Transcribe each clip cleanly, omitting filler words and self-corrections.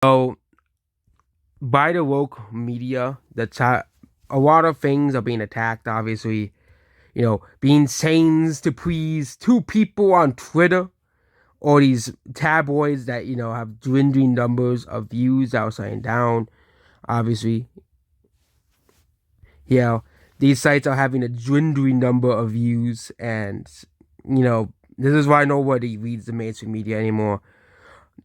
So by the woke media, a lot of things are being attacked. Obviously, being saying to please two people on Twitter, or these tabloids that have dwindling numbers of views that are saying down. Obviously, yeah, these sites are having a dwindling number of views, and this is why nobody reads the mainstream media anymore.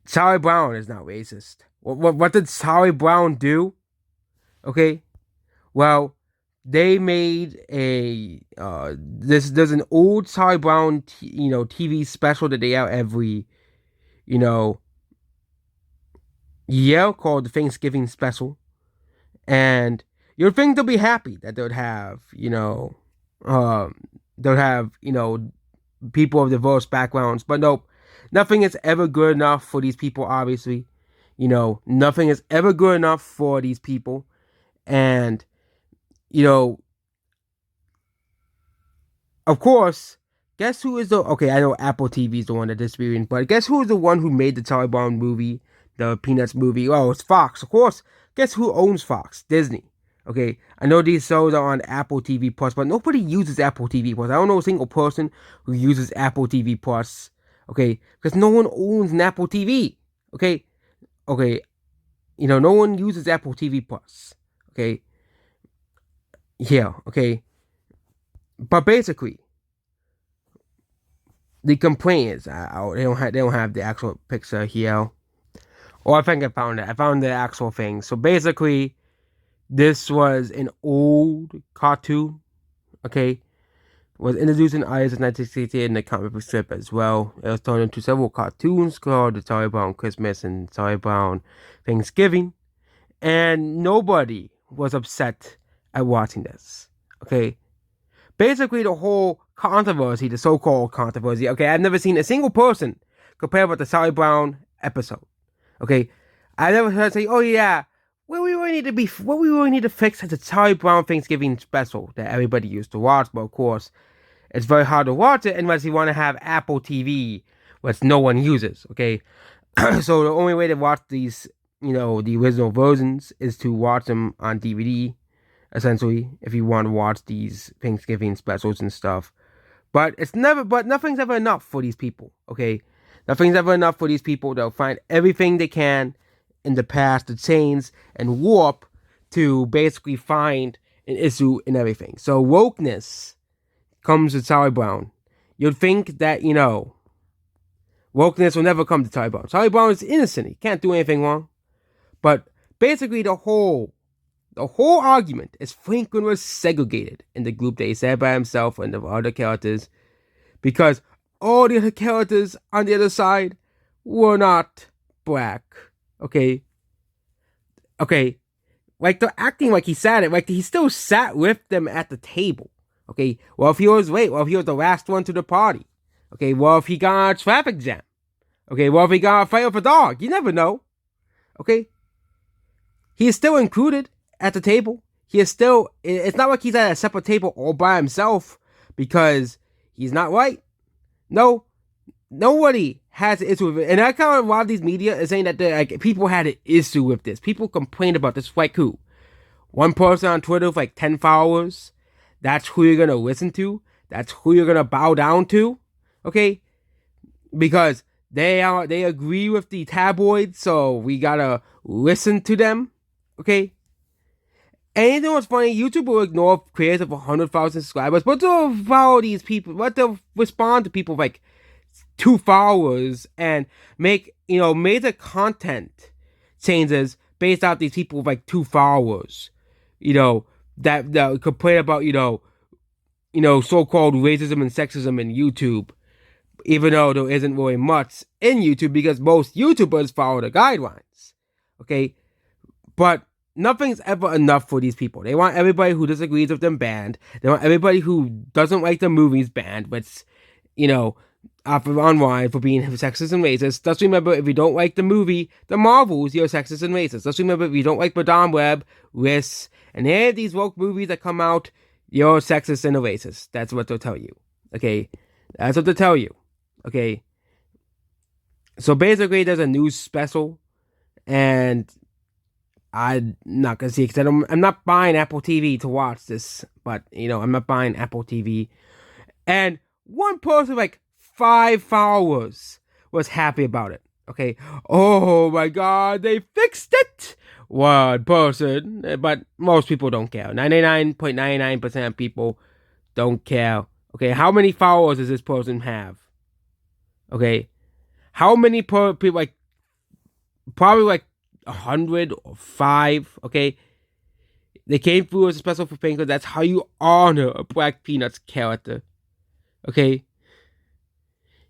Charlie Brown is not racist. What did Charlie Brown do? Okay, well, they made a there's an old Charlie Brown TV special that they out every you know year called the Thanksgiving special, and you'd think they'll be happy that um they'll have people of diverse backgrounds, but nope, nothing is ever good enough for these people. Obviously, nothing is ever good enough for these people, and you know of course, guess who is the okay? I know Apple TV is the one that disputing, but guess who is the one who made the Charlie Brown movie, the Peanuts movie? Oh, it's Fox, of course. Guess who owns Fox? Disney. Okay, I know these shows are on Apple TV Plus, but nobody uses Apple TV Plus. I don't know a single person who uses Apple TV Plus. Okay, because no one owns an Apple TV. Okay, okay, no one uses Apple TV Plus. Okay, yeah, okay, but basically the complaint is they don't have the actual picture here. Or I think I found it. I found the actual thing. So basically, this was an old cartoon. Okay, was introduced in Ireland in 1968 in the comic book strip as well. It was turned into several cartoons called the Charlie Brown Christmas and Charlie Brown Thanksgiving, and nobody was upset at watching this. Okay, basically the whole controversy, the so-called controversy. Okay, I've never seen a single person compare with the Charlie Brown episode. Okay, I never heard say, "Oh yeah, what we really need to fix is the Charlie Brown Thanksgiving special that everybody used to watch." But of course, it's very hard to watch it unless you want to have Apple TV, which no one uses. Okay, so the only way to watch these, the original versions, is to watch them on DVD. Essentially, if you want to watch these Thanksgiving specials and stuff. But nothing's ever enough for these people, okay? Nothing's ever enough for these people. They'll find everything they can in the past to change and warp to basically find an issue in everything. So wokeness comes to Charlie Brown. You'd think that, wokeness will never come to Charlie Brown. Charlie Brown is innocent. He can't do anything wrong. But basically the whole argument is Franklin was segregated in the group that he said by himself and the other characters because all the other characters on the other side were not black. Okay? Okay. Like they're acting like he sat it, like he still sat with them at the table. Okay. Well, if he was late, well, if he was the last one to the party. Okay. Well, if he got a traffic jam. Okay. Well, if he got a fight with a dog, you never know. Okay. He is still included at the table. He is still, it's not like he's at a separate table all by himself because he's not white. No, nobody has an issue with it. And I kind of a lot of these media is saying that like people had an issue with this. People complained about this. Like who? One person on Twitter with like 10 followers. That's who you're gonna listen to. That's who you're gonna bow down to. Okay, because they agree with the tabloids, so we gotta listen to them. Okay. And you know what's funny? YouTube will ignore creators of 100,000 subscribers, but they'll follow these people, but they'll respond to people like 2 followers and make, major content changes based off these people with like 2 followers, that complain about, so-called racism and sexism in YouTube, even though there isn't really much in YouTube because most YouTubers follow the guidelines. Okay. But nothing's ever enough for these people. They want everybody who disagrees with them banned. They want everybody who doesn't like the movies banned, but off of online for being sexist and racist. Just remember, if you don't like the movie The Marvels, you're sexist and racist. Just remember, if you don't like Madame Web, Riss, and any of these woke movies that come out, you're sexist and a racist. That's what they'll tell you. Okay? That's what they'll tell you. Okay? So basically, there's a news special and I'm not gonna see it because I'm not buying Apple TV to watch this. But I'm not buying Apple TV. And one person like 5 followers was happy about it. Okay. Oh my God, they fixed it. One person, but most people don't care. 99.99% of people don't care. Okay, how many followers does this person have? Okay, how many people? Like probably like 105. Okay, they came through as a special for Pink. That's how you honor a Black Peanuts character. Okay,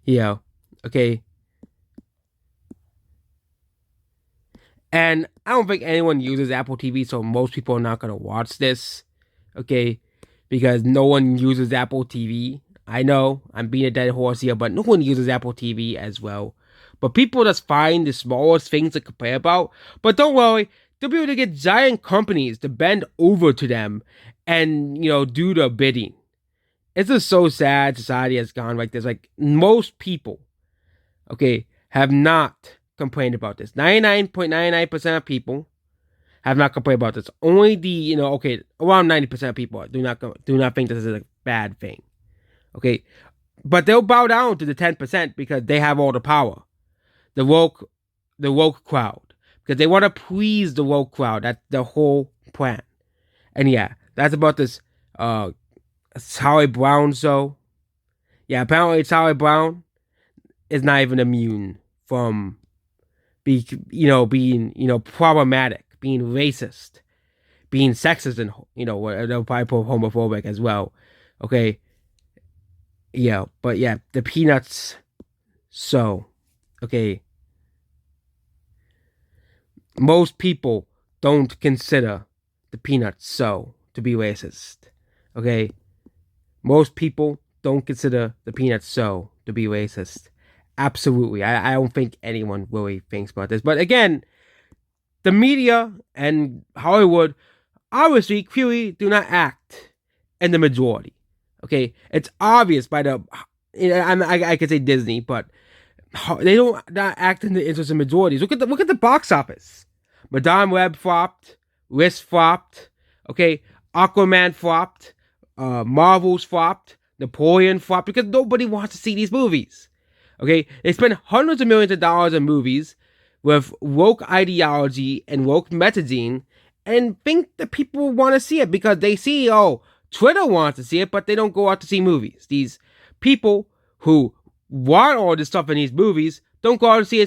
yeah. Okay, and I don't think anyone uses Apple TV, so most people are not gonna watch this. Okay, because no one uses Apple TV. I know I'm being a dead horse here, but no one uses Apple TV as well. But people just find the smallest things to complain about. But don't worry, they'll be able to get giant companies to bend over to them and, do the bidding. It's just so sad society has gone like this. Like, most people, okay, have not complained about this. 99.99% of people have not complained about this. Only the, around 90% of people do not think this is a bad thing. Okay. But they'll bow down to the 10% because they have all the power. The woke crowd. Because they want to please the woke crowd. That's the whole plan. And yeah, that's about this Charlie Brown show. Yeah, apparently Charlie Brown is not even immune from being problematic, being racist, being sexist, and they'll probably put homophobic as well. Okay. Yeah, but yeah, the Peanuts. So, okay. Most people don't consider the Peanuts so to be racist. Okay. Most people don't consider the Peanuts so to be racist. Absolutely. I don't think anyone really thinks about this. But again, the media and Hollywood obviously clearly do not act in the majority. Okay, it's obvious by the I could say Disney, but they don't not act in the interest of majorities. Look at the box office. Madame Web flopped, Risk flopped. Okay, Aquaman flopped, Marvel's flopped, Napoleon flopped because nobody wants to see these movies. Okay, they spend hundreds of millions of dollars on movies with woke ideology and woke messaging, and think that people want to see it because they see, Twitter wants to see it, but they don't go out to see movies. These people who want all this stuff in these movies don't go out to see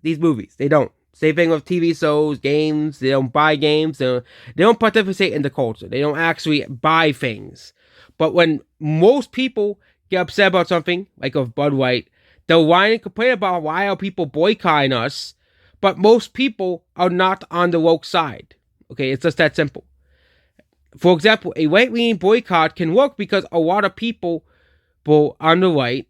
these movies. They don't. Same thing with TV shows, games. They don't buy games. They don't participate in the culture. They don't actually buy things. But when most people get upset about something, like of Bud White, they'll whine and complain about why are people boycotting us, but most people are not on the woke side. Okay, it's just that simple. For example, a right-wing boycott can work because a lot of people on the right,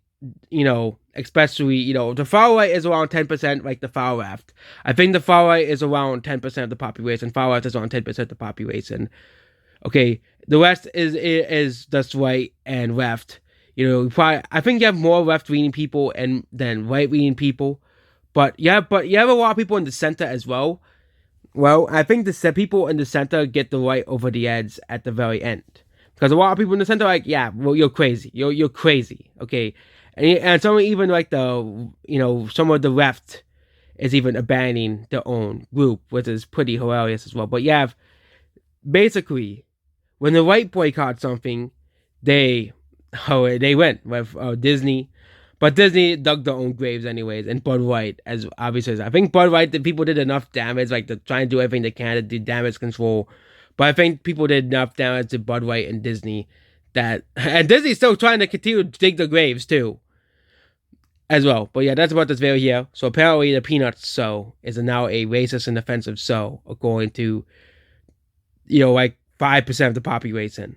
especially, the far right is around 10% like the far left. I think the far right is around 10% of the population. Far left is around 10% of the population. Okay, the rest is just right and left. I think you have more left-leaning people than right-leaning people. But you have a lot of people in the center as well. Well, I think the people in the center get the right over the edge at the very end. Because a lot of people in the center are like, yeah, well, you're crazy. You're crazy, okay? And some even like some of the left is even abandoning their own group, which is pretty hilarious as well. But you have, basically, when the right boycott something, they went with Disney. But Disney dug their own graves anyways, and Bud White, as obviously, I think Bud White, the people did enough damage, like they're trying to do everything they can to do damage control. But I think people did enough damage to Bud White and Disney and Disney's still trying to continue to dig the graves too, as well. But yeah, that's about this video here. So apparently the Peanuts show is now a racist and offensive show, according to, like 5% of the population.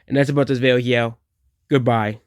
And that's about this video here. Goodbye.